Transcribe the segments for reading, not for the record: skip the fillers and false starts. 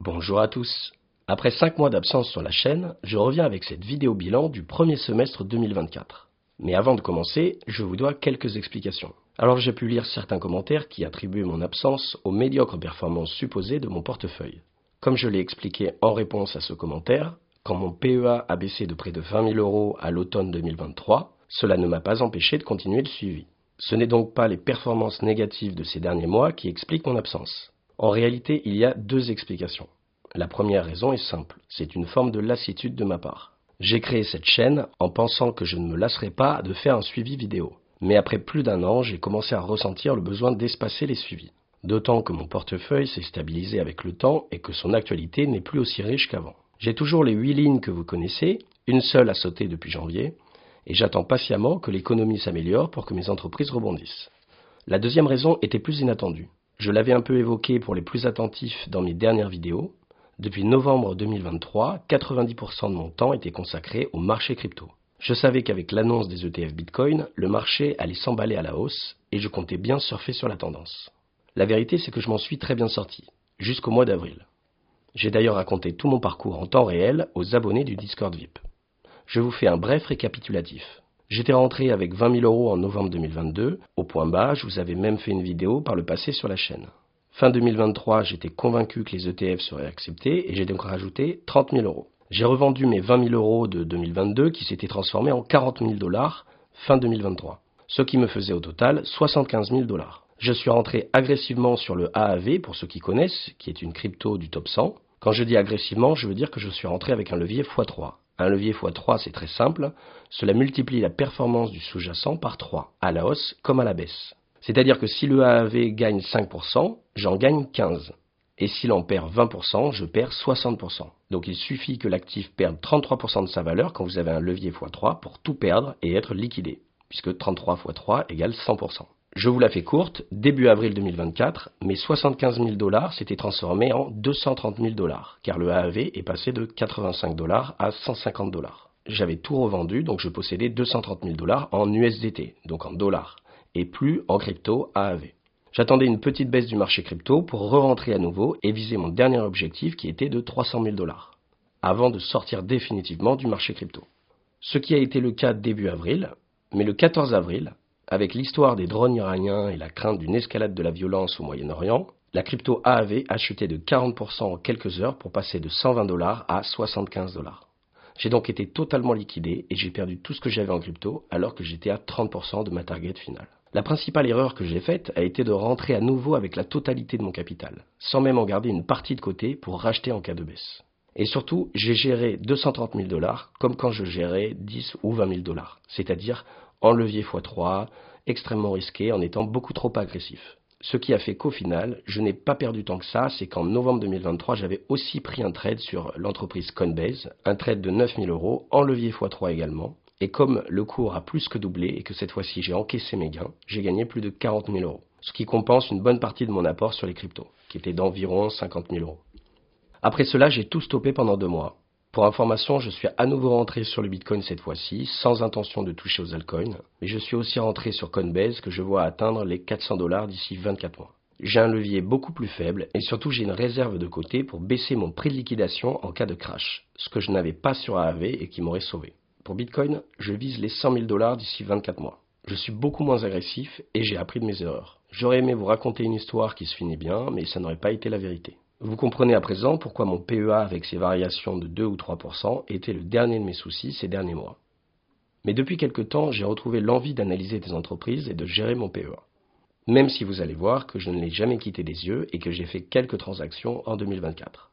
Bonjour à tous. Après 5 mois d'absence sur la chaîne, je reviens avec cette vidéo bilan du premier semestre 2024. Mais avant de commencer, je vous dois quelques explications. Alors j'ai pu lire certains commentaires qui attribuent mon absence aux médiocres performances supposées de mon portefeuille. Comme je l'ai expliqué en réponse à ce commentaire, quand mon PEA a baissé de près de 20 000 euros à l'automne 2023, cela ne m'a pas empêché de continuer le suivi. Ce n'est donc pas les performances négatives de ces derniers mois qui expliquent mon absence. En réalité, il y a deux explications. La première raison est simple, c'est une forme de lassitude de ma part. J'ai créé cette chaîne en pensant que je ne me lasserais pas de faire un suivi vidéo. Mais après plus d'un an, j'ai commencé à ressentir le besoin d'espacer les suivis. D'autant que mon portefeuille s'est stabilisé avec le temps et que son actualité n'est plus aussi riche qu'avant. J'ai toujours les 8 lignes que vous connaissez, une seule a sauté depuis janvier, et j'attends patiemment que l'économie s'améliore pour que mes entreprises rebondissent. La deuxième raison était plus inattendue. Je l'avais un peu évoqué pour les plus attentifs dans mes dernières vidéos. Depuis novembre 2023, 90% de mon temps était consacré au marché crypto. Je savais qu'avec l'annonce des ETF Bitcoin, le marché allait s'emballer à la hausse et je comptais bien surfer sur la tendance. La vérité, c'est que je m'en suis très bien sorti, jusqu'au mois d'avril. J'ai d'ailleurs raconté tout mon parcours en temps réel aux abonnés du Discord VIP. Je vous fais un bref récapitulatif. J'étais rentré avec 20 000 euros en novembre 2022. Au point bas, je vous avais même fait une vidéo par le passé sur la chaîne. Fin 2023, j'étais convaincu que les ETF seraient acceptés et j'ai donc rajouté 30 000 euros. J'ai revendu mes 20 000 euros de 2022 qui s'étaient transformés en 40 000 $ fin 2023. Ce qui me faisait au total 75 000 $. Je suis rentré agressivement sur le AAV, pour ceux qui connaissent, qui est une crypto du top 100. Quand je dis agressivement, je veux dire que je suis rentré avec un levier x3. Un levier x3, c'est très simple. Cela multiplie la performance du sous-jacent par 3, à la hausse comme à la baisse. C'est-à-dire que si le AAV gagne 5%, j'en gagne 15%. Et s'il en perd 20%, je perds 60%. Donc il suffit que l'actif perde 33% de sa valeur quand vous avez un levier x3 pour tout perdre et être liquidé, puisque 33 x 3 égale 100%. Je vous la fais courte, début avril 2024, mes 75 000 $ s'étaient transformés en 230 000 $, car le AAV est passé de 85 $ à 150 $. J'avais tout revendu, donc je possédais 230 000 $ en USDT, donc en dollars, et plus en crypto AAV. J'attendais une petite baisse du marché crypto pour re-rentrer à nouveau et viser mon dernier objectif qui était de 300 000 $, avant de sortir définitivement du marché crypto. Ce qui a été le cas début avril, mais le 14 avril, avec l'histoire des drones iraniens et la crainte d'une escalade de la violence au Moyen-Orient, la crypto AAV a chuté de 40% en quelques heures pour passer de 120 $ à 75 $. J'ai donc été totalement liquidé et j'ai perdu tout ce que j'avais en crypto alors que j'étais à 30% de ma target finale. La principale erreur que j'ai faite a été de rentrer à nouveau avec la totalité de mon capital, sans même en garder une partie de côté pour racheter en cas de baisse. Et surtout, j'ai géré 230 000 $ comme quand je gérais 10 ou 20 000 $, c'est-à-dire en levier x3, extrêmement risqué en étant beaucoup trop agressif. Ce qui a fait qu'au final, je n'ai pas perdu tant que ça, c'est qu'en novembre 2023, j'avais aussi pris un trade sur l'entreprise Coinbase, un trade de 9 000 € en levier x3 également. Et comme le cours a plus que doublé et que cette fois-ci j'ai encaissé mes gains, j'ai gagné plus de 40 000 €, ce qui compense une bonne partie de mon apport sur les cryptos, qui était d'environ 50 000 €. Après cela, j'ai tout stoppé pendant 2 mois. Pour information, je suis à nouveau rentré sur le Bitcoin cette fois-ci, sans intention de toucher aux altcoins, mais je suis aussi rentré sur Coinbase que je vois atteindre les 400 $ d'ici 24 mois. J'ai un levier beaucoup plus faible et surtout j'ai une réserve de côté pour baisser mon prix de liquidation en cas de crash, ce que je n'avais pas sur AAV et qui m'aurait sauvé. Pour Bitcoin, je vise les 100 000 $ d'ici 24 mois. Je suis beaucoup moins agressif et j'ai appris de mes erreurs. J'aurais aimé vous raconter une histoire qui se finit bien, mais ça n'aurait pas été la vérité. Vous comprenez à présent pourquoi mon PEA avec ses variations de 2 ou 3% était le dernier de mes soucis ces derniers mois. Mais depuis quelque temps, j'ai retrouvé l'envie d'analyser des entreprises et de gérer mon PEA. Même si vous allez voir que je ne l'ai jamais quitté des yeux et que j'ai fait quelques transactions en 2024.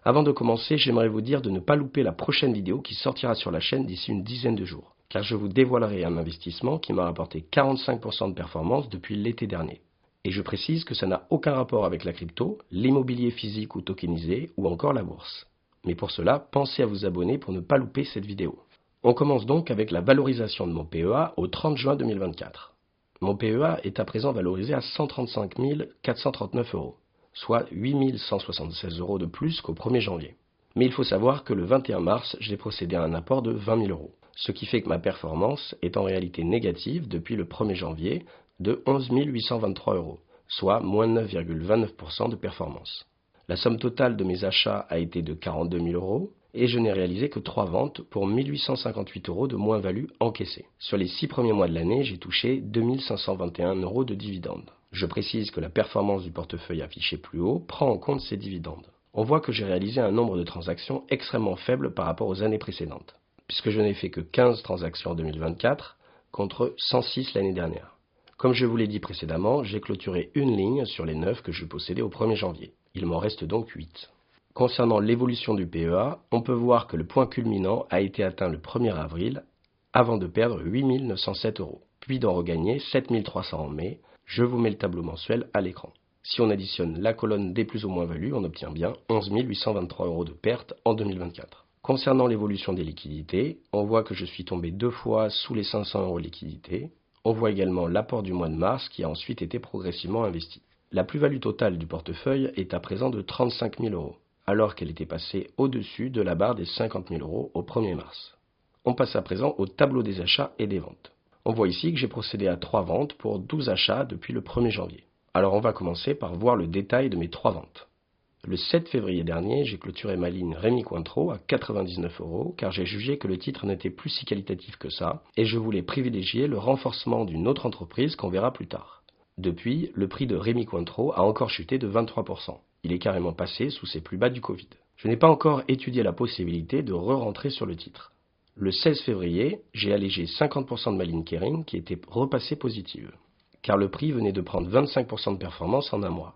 Avant de commencer, j'aimerais vous dire de ne pas louper la prochaine vidéo qui sortira sur la chaîne d'ici une dizaine de jours, car je vous dévoilerai un investissement qui m'a rapporté 45% de performance depuis l'été dernier. Et je précise que ça n'a aucun rapport avec la crypto, l'immobilier physique ou tokenisé, ou encore la bourse. Mais pour cela, pensez à vous abonner pour ne pas louper cette vidéo. On commence donc avec la valorisation de mon PEA au 30 juin 2024. Mon PEA est à présent valorisé à 135 439 €. Soit 8 176 € de plus qu'au 1er janvier. Mais il faut savoir que le 21 mars, j'ai procédé à un apport de 20 000 €, ce qui fait que ma performance est en réalité négative depuis le 1er janvier de 11 823 €, soit moins 9,29% de performance. La somme totale de mes achats a été de 42 000 euros et je n'ai réalisé que 3 ventes pour 1 858 euros de moins-value encaissée. Sur les 6 premiers mois de l'année, j'ai touché 2 521 euros de dividendes. Je précise que la performance du portefeuille affiché plus haut prend en compte ces dividendes. On voit que j'ai réalisé un nombre de transactions extrêmement faible par rapport aux années précédentes, puisque je n'ai fait que 15 transactions en 2024 contre 106 l'année dernière. Comme je vous l'ai dit précédemment, j'ai clôturé une ligne sur les 9 que je possédais au 1er janvier. Il m'en reste donc 8. Concernant l'évolution du PEA, on peut voir que le point culminant a été atteint le 1er avril avant de perdre 8 907 euros, puis d'en regagner 7 300 en mai. Je vous mets le tableau mensuel à l'écran. Si on additionne la colonne des plus ou moins values, on obtient bien 11 823 euros de perte en 2024. Concernant l'évolution des liquidités, on voit que je suis tombé 2 fois sous les 500 euros de liquidités. On voit également l'apport du mois de mars qui a ensuite été progressivement investi. La plus-value totale du portefeuille est à présent de 35 000 euros, alors qu'elle était passée au-dessus de la barre des 50 000 euros au 1er mars. On passe à présent au tableau des achats et des ventes. On voit ici que j'ai procédé à 3 ventes pour 12 achats depuis le 1er janvier. Alors on va commencer par voir le détail de mes 3 ventes. Le 7 février dernier, j'ai clôturé ma ligne Rémy Cointreau à 99 euros car j'ai jugé que le titre n'était plus si qualitatif que ça et je voulais privilégier le renforcement d'une autre entreprise qu'on verra plus tard. Depuis, le prix de Rémy Cointreau a encore chuté de 23%. Il est carrément passé sous ses plus bas du Covid. Je n'ai pas encore étudié la possibilité de re-rentrer sur le titre. Le 16 février, j'ai allégé 50% de ma ligne Kering qui était repassée positive, car le prix venait de prendre 25% de performance en un mois,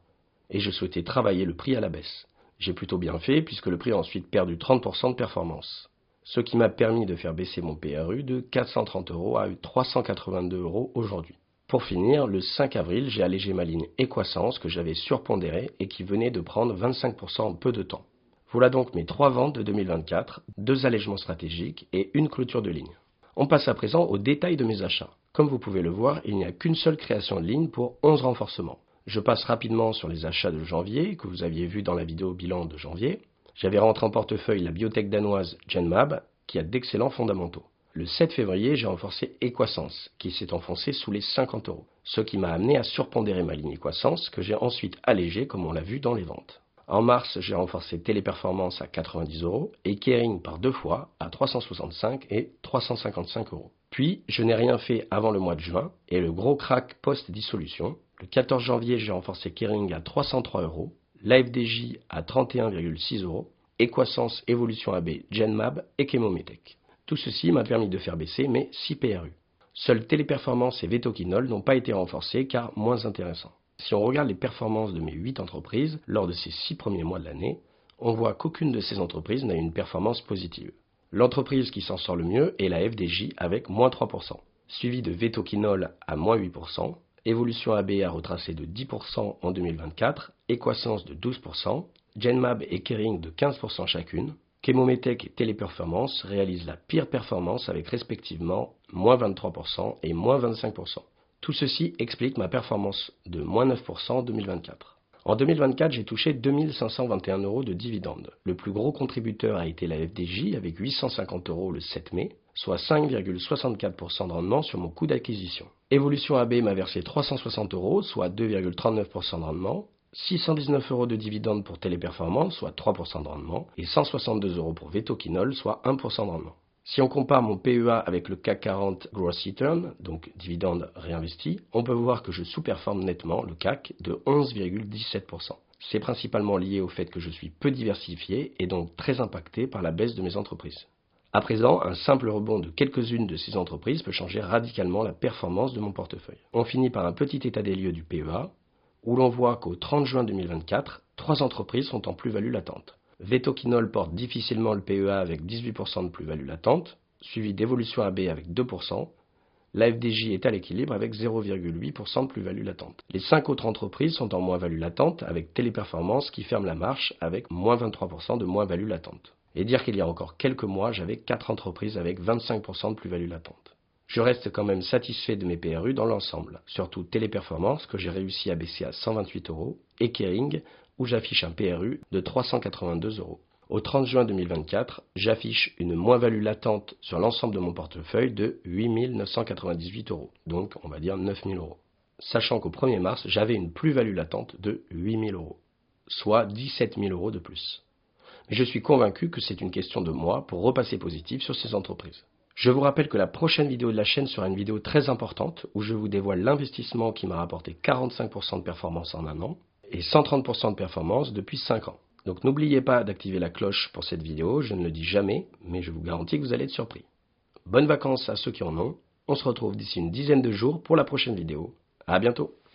et je souhaitais travailler le prix à la baisse. J'ai plutôt bien fait puisque le prix a ensuite perdu 30% de performance, ce qui m'a permis de faire baisser mon PRU de 430 euros à 382 euros aujourd'hui. Pour finir, le 5 avril, j'ai allégé ma ligne Equasens que j'avais surpondérée et qui venait de prendre 25% en peu de temps. Voilà donc mes 3 ventes de 2024, 2 allègements stratégiques et une clôture de ligne. On passe à présent au détail de mes achats. Comme vous pouvez le voir, il n'y a qu'une seule création de ligne pour 11 renforcements. Je passe rapidement sur les achats de janvier que vous aviez vu dans la vidéo bilan de janvier. J'avais rentré en portefeuille la biotech danoise Genmab qui a d'excellents fondamentaux. Le 7 février, j'ai renforcé Equasens qui s'est enfoncé sous les 50 euros, ce qui m'a amené à surpondérer ma ligne Equasens que j'ai ensuite allégée comme on l'a vu dans les ventes. En mars, j'ai renforcé Téléperformance à 90 euros et Kering par 2 fois à 365 et 355 euros. Puis, je n'ai rien fait avant le mois de juin et le gros crack post-dissolution. Le 14 janvier, j'ai renforcé Kering à 303 euros, l'AFDJ à 31,6 euros, Equasens, Evolution AB, Genmab et Chemometec. Tout ceci m'a permis de faire baisser mes 6 PRU. Seuls Téléperformance et Vetoquinol n'ont pas été renforcés car moins intéressants. Si on regarde les performances de mes 8 entreprises lors de ces 6 premiers mois de l'année, on voit qu'aucune de ces entreprises n'a une performance positive. L'entreprise qui s'en sort le mieux est la FDJ avec moins 3%, suivie de Vetoquinol à moins 8%, Evolution AB a retracé de 10% en 2024, Equasens de 12%, Genmab et Kering de 15% chacune, Chemometec et Téléperformance réalisent la pire performance avec respectivement moins 23% et moins 25%. Tout ceci explique ma performance de moins 9% en 2024. En 2024, j'ai touché 2 521 euros de dividendes. Le plus gros contributeur a été la FDJ avec 850 euros le 7 mai, soit 5,64% de rendement sur mon coût d'acquisition. Evolution AB m'a versé 360 euros, soit 2,39% de rendement, 619 euros de dividendes pour Téléperformance, soit 3% de rendement, et 162 euros pour Vetoquinol, soit 1% de rendement. Si on compare mon PEA avec le CAC 40 Gross Return, donc dividende réinvesti, on peut voir que je sous-performe nettement le CAC de 11,17%. C'est principalement lié au fait que je suis peu diversifié et donc très impacté par la baisse de mes entreprises. À présent, un simple rebond de quelques-unes de ces entreprises peut changer radicalement la performance de mon portefeuille. On finit par un petit état des lieux du PEA, où l'on voit qu'au 30 juin 2024, 3 entreprises sont en plus-value latente. Vetoquinol porte difficilement le PEA avec 18% de plus-value latente, suivi d'Evolution AB avec 2%. L'AFDJ est à l'équilibre avec 0,8% de plus-value latente. Les 5 autres entreprises sont en moins-value latente avec Téléperformance qui ferme la marche avec moins 23% de moins-value latente. Et dire qu'il y a encore quelques mois, j'avais 4 entreprises avec 25% de plus-value latente. Je reste quand même satisfait de mes PRU dans l'ensemble, surtout Téléperformance que j'ai réussi à baisser à 128 euros et Kering où j'affiche un PRU de 382 euros. Au 30 juin 2024, j'affiche une moins-value latente sur l'ensemble de mon portefeuille de 8 998 euros, donc on va dire 9 000 euros. Sachant qu'au 1er mars, j'avais une plus-value latente de 8 000 euros. soit 17 000 € de plus. Mais je suis convaincu que c'est une question de mois pour repasser positif sur ces entreprises. Je vous rappelle que la prochaine vidéo de la chaîne sera une vidéo très importante où je vous dévoile l'investissement qui m'a rapporté 45% de performance en un an et 130% de performance depuis 5 ans. Donc n'oubliez pas d'activer la cloche pour cette vidéo, je ne le dis jamais, mais je vous garantis que vous allez être surpris. Bonnes vacances à ceux qui en ont, on se retrouve d'ici une dizaine de jours pour la prochaine vidéo. À bientôt.